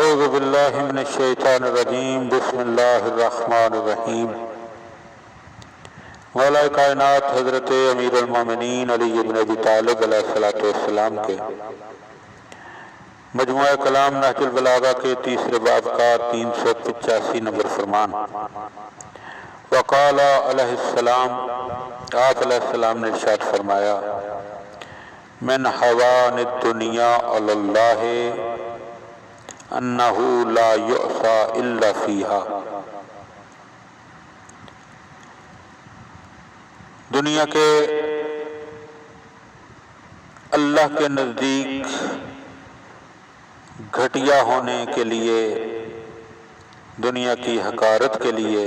اعوذ باللہ من الشیطان الرجیم بسم اللہ الرحمن الرحیم۔ مولا کائنات حضرت امیر المومنین علی بن ابی طالب علیہ الصلوۃ والسلام کے مجموعہ کلام نہج البلاغہ کے تیسرے باب کا 385 نمبر فرمان۔ وقال علیہ السلام، آپ علیہ السلام نے ارشاد فرمایا، من حوان الدنیا علی اللہ انہ لا یعصی الا فیہا۔ دنیا کے اللہ کے نزدیک گھٹیا ہونے کے لیے، دنیا کی حقارت کے لیے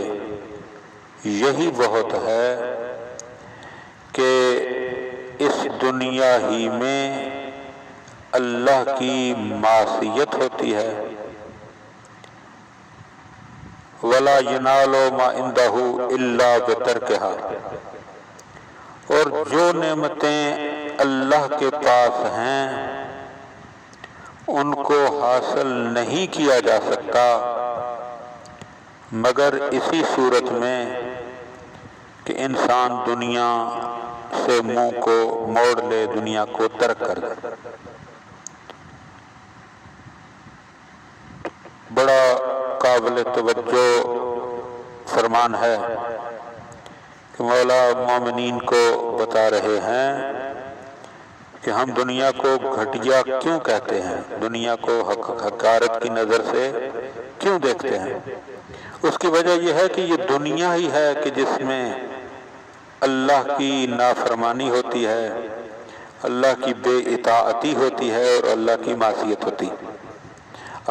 یہی بہت ہے کہ اس دنیا ہی میں اللہ کی معصیت ہوتی ہے۔ وَلَا يَنَالُ مَا عِندَهُ إِلَّا بِتَرْكِهَا، اور جو نعمتیں اللہ کے پاس ہیں ان کو حاصل نہیں کیا جا سکتا مگر اسی صورت میں کہ انسان دنیا سے منہ کو موڑ لے، دنیا کو ترک کر دے۔ بڑا قابل توجہ فرمان ہے کہ مولا مومنین کو بتا رہے ہیں کہ ہم دنیا کو گھٹیا کیوں کہتے ہیں، دنیا کو حقارت کی نظر سے کیوں دیکھتے ہیں۔ اس کی وجہ یہ ہے کہ یہ دنیا ہی ہے کہ جس میں اللہ کی نافرمانی ہوتی ہے، اللہ کی بے اطاعتی ہوتی ہے اور اللہ کی معصیت ہوتی ہے۔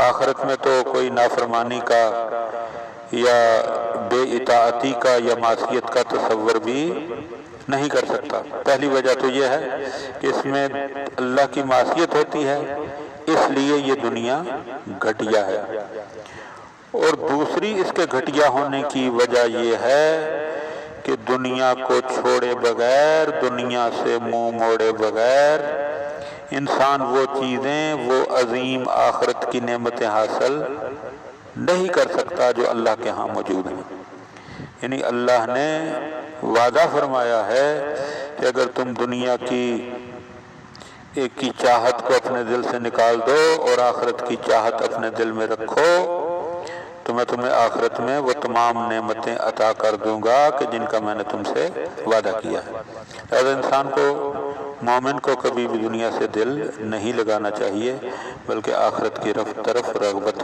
آخرت میں تو کوئی نافرمانی کا یا بے اطاعتی کا یا معصیت کا تصور بھی نہیں کر سکتا۔ پہلی وجہ تو یہ ہے کہ اس میں اللہ کی معصیت ہوتی ہے، اس لیے یہ دنیا گھٹیا ہے۔ اور دوسری اس کے گھٹیا ہونے کی وجہ یہ ہے کہ دنیا کو چھوڑے بغیر، دنیا سے منہ موڑے بغیر انسان وہ چیزیں، وہ عظیم آخرت کی نعمتیں حاصل نہیں کر سکتا جو اللہ کے ہاں موجود ہیں۔ یعنی اللہ نے وعدہ فرمایا ہے کہ اگر تم دنیا کی ایک کی چاہت کو اپنے دل سے نکال دو اور آخرت کی چاہت اپنے دل میں رکھو تو میں تمہیں آخرت میں وہ تمام نعمتیں عطا کر دوں گا کہ جن کا میں نے تم سے وعدہ کیا ہے۔ لہذا انسان کو، مومن کو کبھی بھی دنیا سے دل نہیں لگانا چاہیے بلکہ آخرت کی طرف رغبت